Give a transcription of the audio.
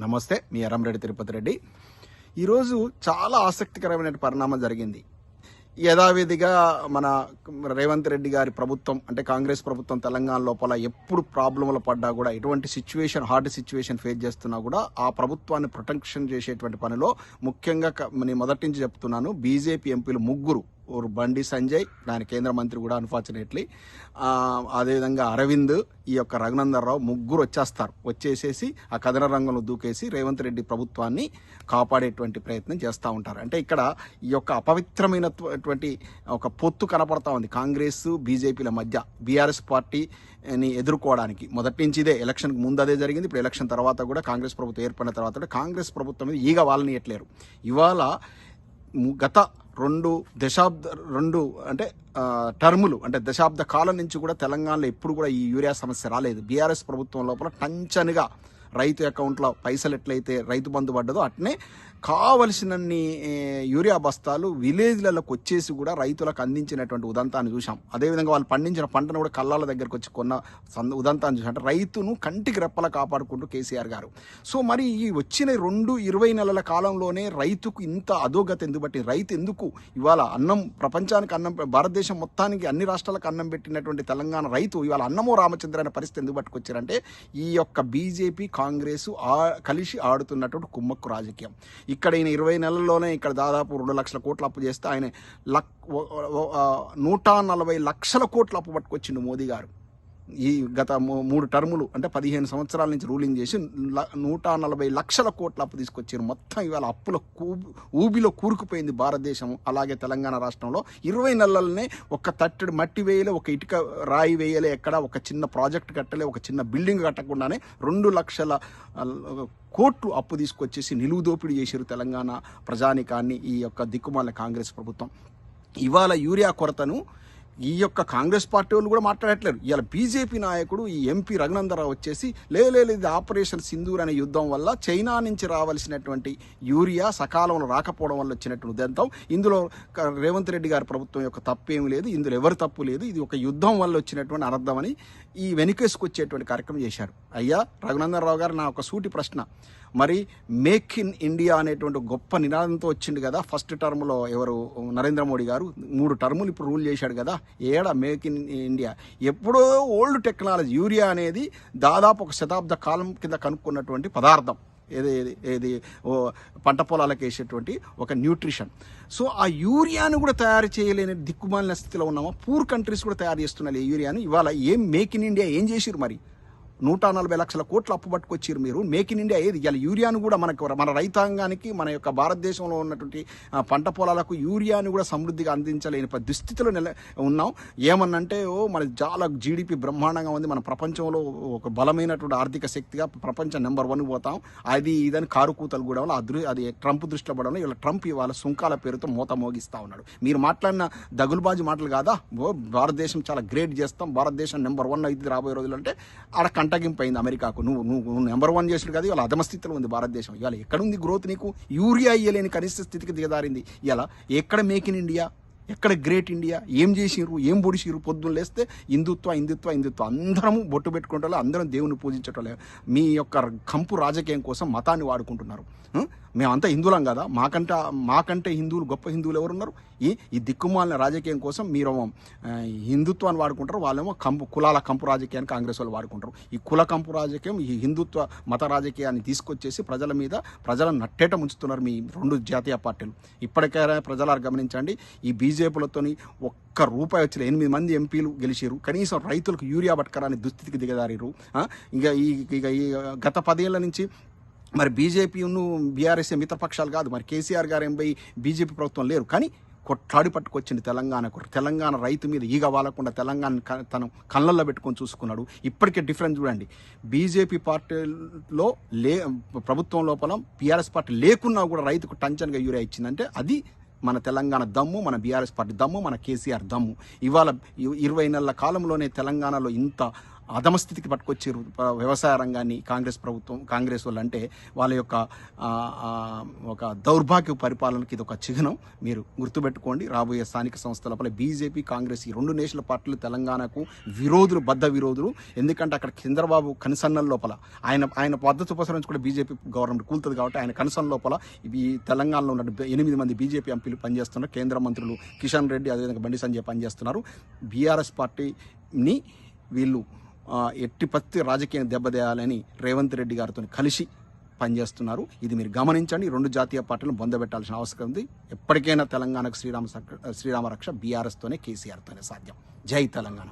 నమస్తే, మీ ఎర్రంరెడ్డి తిరుపతి రెడ్డి. ఈరోజు చాలా ఆసక్తికరమైన పరిణామం జరిగింది. యథావిధిగా మన రేవంత్ రెడ్డి గారి ప్రభుత్వం అంటే కాంగ్రెస్ ప్రభుత్వం తెలంగాణ లోపల ఎప్పుడు ప్రాబ్లంలో పడ్డా కూడా, ఎటువంటి సిచ్యువేషన్ హార్డ్ సిచ్యువేషన్ ఫేస్ చేస్తున్నా కూడా ఆ ప్రభుత్వాన్ని ప్రొటెక్షన్ చేసేటువంటి పనిలో ముఖ్యంగా నేను మొదటి నుంచి చెప్తున్నాను, బీజేపీ ఎంపీలు ముగ్గురు, బండి సంజయ్, దాని కేంద్ర మంత్రి కూడా అన్ఫార్చునేట్లీ, అదేవిధంగా అరవింద్, ఈ యొక్క రఘునందన్ రావు ముగ్గురు వచ్చేసేసి ఆ కథన రంగంలో దూకేసి రేవంత్ రెడ్డి ప్రభుత్వాన్ని కాపాడేటువంటి ప్రయత్నం చేస్తూ ఉంటారు. అంటే ఇక్కడ ఈ యొక్క అపవిత్రమైనటువంటి ఒక పొత్తు కనపడతా ఉంది కాంగ్రెస్ బీజేపీల మధ్య. బీఆర్ఎస్ పార్టీని ఎదుర్కోవడానికి మొదటి నుంచి ఇదే, ఎలక్షన్కి ముందు అదే జరిగింది, ఇప్పుడు ఎలక్షన్ తర్వాత కూడా కాంగ్రెస్ ప్రభుత్వం ఏర్పడిన తర్వాత కూడా కాంగ్రెస్ ప్రభుత్వం మీద ఈగ వాళ్ళనియట్లేరు. ఇవాళ గత టర్ములు అంటే దశాబ్ద కాలం నుంచి కూడా తెలంగాణలో ఎప్పుడు కూడా ఈ యూరియా సమస్య రాలేదు. బీఆర్ఎస్ ప్రభుత్వం లోపల టంచనుగా రైతు అకౌంట్లో పైసలు ఎట్లయితే రైతు బంధు పడ్డదో అట్నే కావలసినన్ని యూరియా బస్తాలు విలేజ్లకు వచ్చేసి కూడా రైతులకు అందించినటువంటి ఉదంతాన్ని చూసాం. అదేవిధంగా వాళ్ళు పండించిన పంటను కూడా కళ్ళాల దగ్గరకు వచ్చి కొన్న ఉదంతాన్ని చూసాం. అంటే రైతును కంటికి రెప్పలా కాపాడుకుంటూ కేసీఆర్ గారు. సో మరి ఈ వచ్చిన 20 నెలల కాలంలోనే రైతుకు ఇంత అధోగతి ఎందుకు బట్టి, రైతు ఎందుకు ఇవాళ ప్రపంచానికి అన్నం, భారతదేశం మొత్తానికి అన్ని రాష్ట్రాలకు అన్నం పెట్టినటువంటి తెలంగాణ రైతు ఇవాళ అన్నమో రామచంద్ర అనే పరిస్థితి ఎందుకు పట్టుకొచ్చారంటే ఈ యొక్క బీజేపీ కాంగ్రెస్ కలిసి ఆడుతున్నటువంటి కుమ్మక్కు రాజకీయం. ఇక్కడ ఈయన 20 నెలల్లోనే ఇక్కడ దాదాపు 2 లక్షల కోట్ల అప్పు చేస్తే ఆయన 140 లక్షల కోట్ల అప్పు పట్టుకొచ్చిండు మోదీ గారు. ఈ గత 3 టర్ములు అంటే 15 సంవత్సరాల నుంచి రూలింగ్ చేసి 140 లక్షల కోట్ల అప్పు తీసుకొచ్చారు. మొత్తం ఇవాళ అప్పుల ఊబిలో కూరుకుపోయింది భారతదేశం. అలాగే తెలంగాణ రాష్ట్రంలో 20 నెలలనే ఒక తట్టడి మట్టి వేయలే, ఒక ఇటుక రాయి వేయలే, ఎక్కడ ఒక చిన్న ప్రాజెక్ట్ కట్టలే, ఒక చిన్న బిల్డింగ్ కట్టకుండానే 2 లక్షల కోట్లు అప్పు తీసుకొచ్చేసి నిలువు దోపిడీ చేశారు తెలంగాణ ప్రజానికాన్ని ఈ యొక్క దిక్కుమాల కాంగ్రెస్ ప్రభుత్వం. ఇవాళ యూరియా కొరతను ఈ యొక్క కాంగ్రెస్ పార్టీ వాళ్ళు కూడా మాట్లాడట్లేరు. ఇవాళ బీజేపీ నాయకుడు ఈ ఎంపీ రఘునందన్ రావు వచ్చేసి లేదు ఇది ఆపరేషన్ సింధూర్ అనే యుద్ధం వల్ల చైనా నుంచి రావాల్సినటువంటి యూరియా సకాలంలో రాకపోవడం వల్ల వచ్చినటువంటి ఉదంతం, ఇందులో రేవంత్ రెడ్డి గారి ప్రభుత్వం యొక్క తప్పేమీ లేదు, ఇందులో ఎవరి తప్పు లేదు, ఇది ఒక యుద్ధం వల్ల వచ్చినటువంటి అనర్థమని ఈ వెనుకేసుకొచ్చేటువంటి కార్యక్రమం చేశారు. అయ్యా రఘునందన్ రావు గారు, నా ఒక సూటి ప్రశ్న, మరి మేక్ ఇన్ ఇండియా అనేటువంటి గొప్ప నినాదంతో వచ్చిండు కదా ఫస్ట్ టర్మ్లో ఎవరు నరేంద్ర మోడీ గారు, 3 టర్ములు ఇప్పుడు రూల్ చేశాడు కదా, ఏడా మేక్ ఇన్ ఇండియా? ఎప్పుడో ఓల్డ్ టెక్నాలజీ యూరియా అనేది దాదాపు 1 శతాబ్ద కాలం కింద కనుక్కున్నటువంటి పదార్థం, ఏది పంట పొలాలకు వేసేటువంటి ఒక న్యూట్రిషన్. సో ఆ యూరియాను కూడా తయారు చేయలేని దిక్కుమాలిన స్థితిలో ఉన్నామా? పూర్ కంట్రీస్ కూడా తయారు చేస్తున్నారు ఈ యూరియాను. ఇవాళ ఏం మేక్ ఇన్ ఇండియా ఏం చేసిరు? మరి 140 లక్షల కోట్ల అప్పు పట్టుకొచ్చారు మీరు. మేక్ ఇన్ ఇండియా ఏది? ఇవాళ యూరియాను కూడా మన రైతాంగానికి, మన యొక్క భారతదేశంలో ఉన్నటువంటి పంట పొలాలకు యూరియాను కూడా సమృద్ధిగా అందించలేని దుస్థితిలో ఉన్నాం. ఏమన్నంటే మన చాలా జీడిపి బ్రహ్మాండంగా ఉంది, మన ప్రపంచంలో ఒక బలమైనటువంటి ఆర్థిక శక్తిగా ప్రపంచం నెంబర్ 1 పోతాం, అది ఇదని కారు కూతలు కూడా అది ట్రంప్ దృష్టిలో పడడం. ఇవాళ ట్రంప్ ఇవాళ సుంకాల పేరుతో మూత మోగిస్తూ ఉన్నాడు. మీరు మాట్లాడిన దగులుబాజీ మాటలు కాదా, భారతదేశం చాలా గ్రేట్ చేస్తాం, భారతదేశం నెంబర్ 1 అవుతుంది రాబోయే రోజులు అంటే ఆడ కంటగింపైంది అమెరికాకు. నువ్వు నెంబర్ 1 చేసినాడు కదా, ఇవాళ అధమస్థితిలో ఉంది భారతదేశం. ఇవాళ ఎక్కడుంది గ్రోత్? నీకు యూరియా ఇయ్యలేని కనిష్ట స్థితికి దిగదారింది. ఇలా ఎక్కడ మేక్ ఇన్ ఇండియా, ఎక్కడ గ్రేట్ ఇండియా? ఏం చేసిర్రు, ఏం పొడిసిర్రు? పొద్దున్న లేస్తే హిందుత్వ అందరము బొట్టు పెట్టుకుంటారు, అందరం దేవుని పూజించటం. మీ యొక్క కంపు రాజకీయం కోసం మతాన్ని వాడుకుంటున్నారు. మేమంతా హిందువులం కదా, మాకంటే హిందువులు గొప్ప హిందువులు ఎవరున్నారు? ఈ దిక్కుమాలిన రాజకీయం కోసం మీరు హిందుత్వాన్ని వాడుకుంటారు, వాళ్ళేమో కులాల కంపు రాజకీయాన్ని కాంగ్రెస్ వాళ్ళు వాడుకుంటారు. ఈ కుల కంపు రాజకీయం, ఈ హిందుత్వ మత రాజకీయాన్ని తీసుకొచ్చేసి ప్రజలను నట్టేట ముంచుతున్నారు మీ 2 జాతీయ పార్టీలు. ఇప్పటికైనా ప్రజలు గమనించండి, ఈ బీజేపీలతోని ఒక్క రూపాయి వచ్చి 8 మంది ఎంపీలు గెలిచారు, కనీసం రైతులకు యూరియా పట్టుకరాని దుస్థితికి దిగదారిరు. ఇక ఈ గత 10 ఏళ్ల నుంచి మరి బీజేపీను బీఆర్ఎస్ మిత్రపక్షాలు కాదు, మరి కేసీఆర్ గారు బీజేపీ ప్రభుత్వం లేరు, కానీ కొట్లాడి పట్టుకొచ్చింది తెలంగాణ రైతు మీద ఈగ వాలకుండా తెలంగాణ తను కళ్ళల్లో పెట్టుకొని చూసుకున్నాడు. ఇప్పటికే డిఫరెన్స్ చూడండి, బీజేపీ పార్టీలో ప్రభుత్వం లోపల బీఆర్ఎస్ పార్టీ లేకున్నా కూడా రైతుకు టంచన్గా యూరియా ఇచ్చిందంటే అది మన తెలంగాణ దమ్ము, మన బీఆర్ఎస్ పార్టీ దమ్ము, మన కేసీఆర్ దమ్ము. ఇవాళ 20 నెలల కాలంలోనే తెలంగాణలో ఇంత అధమస్థితికి పట్టుకొచ్చారు వ్యవసాయ రంగాన్ని కాంగ్రెస్ వాళ్ళు. అంటే వాళ్ళ యొక్క ఒక దౌర్భాగ్య పరిపాలనకి ఇది ఒక చిహ్నం. మీరు గుర్తుపెట్టుకోండి, రాబోయే స్థానిక సంస్థల లోపల బీజేపీ కాంగ్రెస్ ఈ రెండు నేషనల్ పార్టీలు తెలంగాణకు బద్ధ విరోధులు. ఎందుకంటే అక్కడ చంద్రబాబు కనుసన్నల లోపల ఆయన పద్ధతి ఉపసరించి కూడా బీజేపీ గవర్నమెంట్ కూలుతుంది కాబట్టి ఆయన కనుసన్న లోపల ఈ తెలంగాణలో ఉన్న 8 మంది బీజేపీ ఎంపీలు పనిచేస్తున్నారు. కేంద్ర మంత్రులు కిషన్ రెడ్డి, అదేవిధంగా బండి సంజయ్ పనిచేస్తున్నారు. బీఆర్ఎస్ పార్టీని వీళ్ళు ఎట్టి పత్తి రాజకీయం దెబ్బతీయాలని రేవంత్ రెడ్డి గారితో కలిసి పనిచేస్తున్నారు. ఇది మీరు గమనించండి. రెండు జాతీయ పార్టీలను బొందబెట్టాల్సిన అవసరం ఉంది. ఎప్పటికైనా తెలంగాణకు శ్రీరామ రక్ష బీఆర్ఎస్తోనే, కేసీఆర్తోనే సాధ్యం. జై తెలంగాణ.